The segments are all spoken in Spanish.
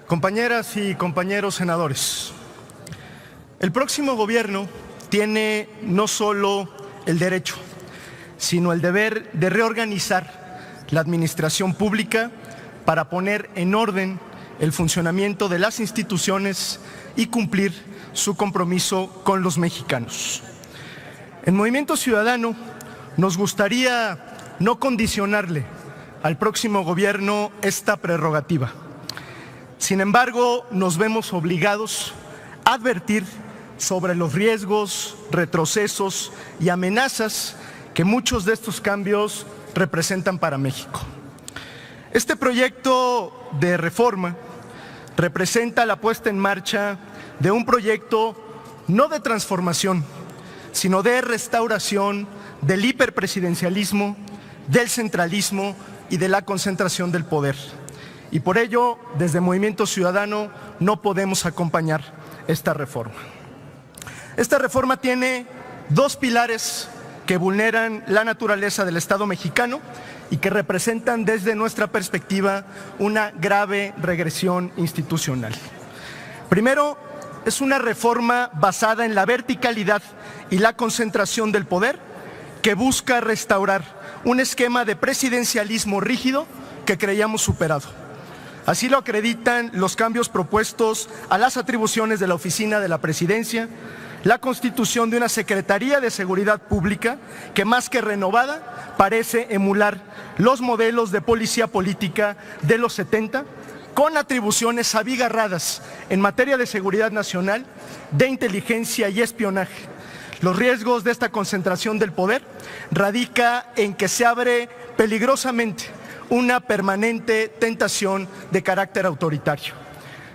Compañeras y compañeros senadores, el próximo gobierno tiene no solo el derecho, sino el deber de reorganizar la administración pública para poner en orden el funcionamiento de las instituciones y cumplir su compromiso con los mexicanos. En Movimiento Ciudadano nos gustaría no condicionarle al próximo gobierno esta prerrogativa. Sin embargo, nos vemos obligados a advertir sobre los riesgos, retrocesos y amenazas que muchos de estos cambios representan para México. Este proyecto de reforma representa la puesta en marcha de un proyecto no de transformación, sino de restauración del hiperpresidencialismo, del centralismo y de la concentración del poder. Y por ello, desde Movimiento Ciudadano, no podemos acompañar esta reforma. Esta reforma tiene dos pilares que vulneran la naturaleza del Estado mexicano y que representan desde nuestra perspectiva una grave regresión institucional. Primero, es una reforma basada en la verticalidad y la concentración del poder que busca restaurar un esquema de presidencialismo rígido que creíamos superado. Así lo acreditan los cambios propuestos a las atribuciones de la Oficina de la Presidencia, la constitución de una Secretaría de Seguridad Pública que, más que renovada, parece emular los modelos de policía política de los 70, con atribuciones abigarradas en materia de seguridad nacional, de inteligencia y espionaje. Los riesgos de esta concentración del poder radica en que se abre peligrosamente una permanente tentación de carácter autoritario.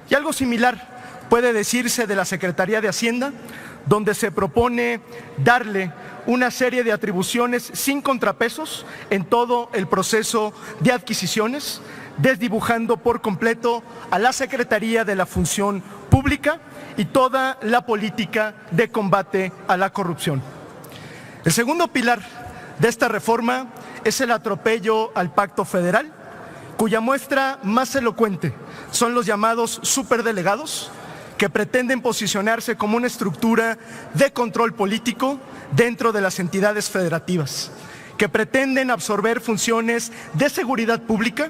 Y algo similar puede decirse de la Secretaría de Hacienda, donde se propone darle una serie de atribuciones sin contrapesos en todo el proceso de adquisiciones, desdibujando por completo a la Secretaría de la Función Pública y toda la política de combate a la corrupción. El segundo pilar de esta reforma es el atropello al Pacto Federal, cuya muestra más elocuente son los llamados superdelegados, que pretenden posicionarse como una estructura de control político dentro de las entidades federativas, que pretenden absorber funciones de seguridad pública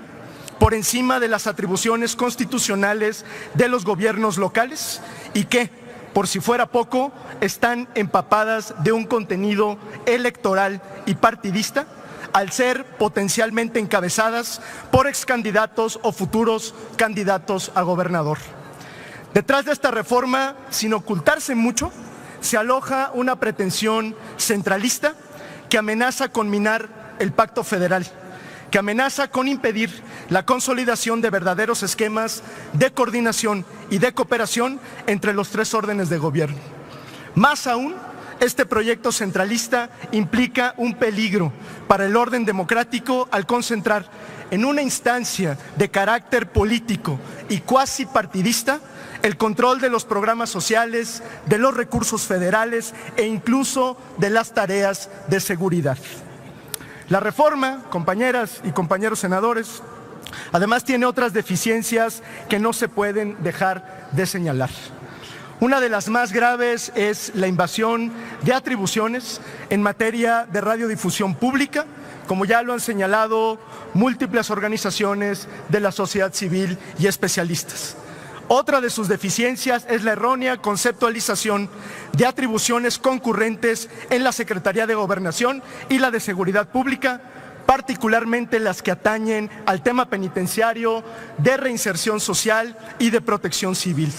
por encima de las atribuciones constitucionales de los gobiernos locales y que, por si fuera poco, están empapadas de un contenido electoral y partidista, al ser potencialmente encabezadas por excandidatos o futuros candidatos a gobernador. Detrás de esta reforma, sin ocultarse mucho, se aloja una pretensión centralista que amenaza con minar el Pacto Federal, que amenaza con impedir la consolidación de verdaderos esquemas de coordinación y de cooperación entre los tres órdenes de gobierno. Más aún, este proyecto centralista implica un peligro para el orden democrático al concentrar en una instancia de carácter político y cuasi partidista el control de los programas sociales, de los recursos federales e incluso de las tareas de seguridad. La reforma, compañeras y compañeros senadores, además tiene otras deficiencias que no se pueden dejar de señalar. Una de las más graves es la invasión de atribuciones en materia de radiodifusión pública, como ya lo han señalado múltiples organizaciones de la sociedad civil y especialistas. Otra de sus deficiencias es la errónea conceptualización de atribuciones concurrentes en la Secretaría de Gobernación y la de Seguridad Pública, particularmente las que atañen al tema penitenciario, de reinserción social y de protección civil.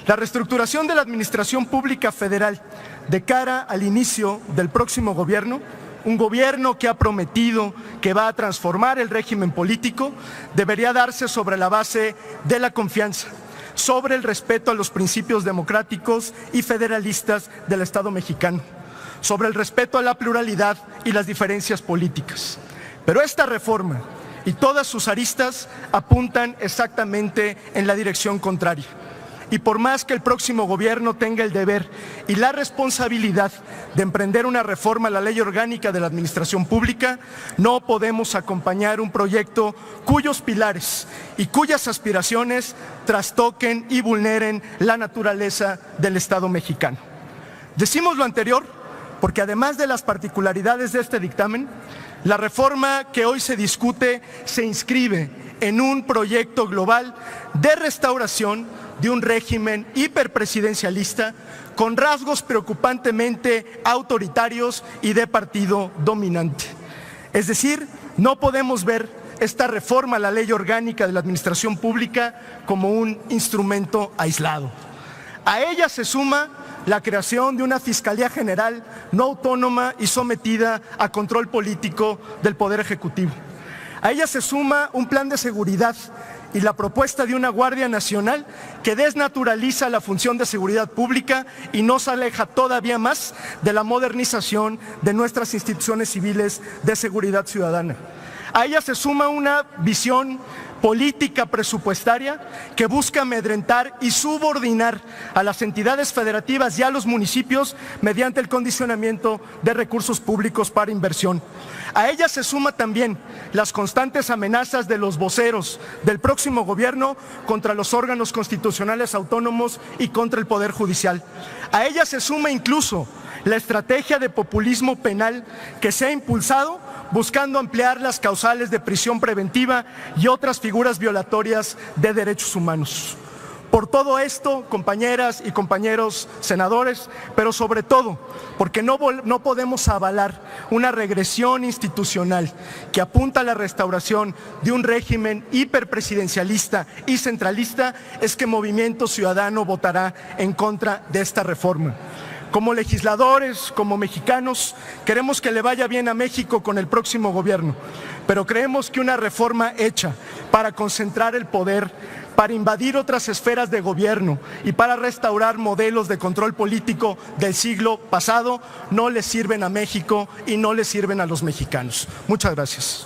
La reestructuración de la Administración Pública Federal de cara al inicio del próximo gobierno, un gobierno que ha prometido que va a transformar el régimen político, debería darse sobre la base de la confianza, sobre el respeto a los principios democráticos y federalistas del Estado mexicano, sobre el respeto a la pluralidad y las diferencias políticas. Pero esta reforma y todas sus aristas apuntan exactamente en la dirección contraria. y por más que el próximo gobierno tenga el deber y la responsabilidad de emprender una reforma a la ley orgánica de la administración pública, no podemos acompañar un proyecto cuyos pilares y cuyas aspiraciones trastoquen y vulneren la naturaleza del Estado mexicano. Decimos lo anterior porque además de las particularidades de este dictamen, la reforma que hoy se discute se inscribe en un proyecto global de restauración de un régimen hiperpresidencialista con rasgos preocupantemente autoritarios y de partido dominante. Es decir, no podemos ver esta reforma a la ley orgánica de la administración pública como un instrumento aislado. A ella se suma la creación de una Fiscalía General no autónoma y sometida a control político del Poder Ejecutivo. A ella se suma un plan de seguridad y la propuesta de una Guardia Nacional que desnaturaliza la función de seguridad pública y nos aleja todavía más de la modernización de nuestras instituciones civiles de seguridad ciudadana. A ella se suma una visión política presupuestaria que busca amedrentar y subordinar a las entidades federativas y a los municipios mediante el condicionamiento de recursos públicos para inversión. A ella se suma también las constantes amenazas de los voceros del próximo gobierno contra los órganos constitucionales autónomos y contra el Poder Judicial. A ella se suma incluso la estrategia de populismo penal que se ha impulsado buscando ampliar las causales de prisión preventiva y otras figuras violatorias de derechos humanos. Por todo esto, compañeras y compañeros senadores, pero sobre todo porque no podemos avalar una regresión institucional que apunta a la restauración de un régimen hiperpresidencialista y centralista, es que Movimiento Ciudadano votará en contra de esta reforma. Como legisladores, como mexicanos, queremos que le vaya bien a México con el próximo gobierno, pero creemos que una reforma hecha para concentrar el poder, para invadir otras esferas de gobierno y para restaurar modelos de control político del siglo pasado no le sirven a México y no le sirven a los mexicanos. Muchas gracias.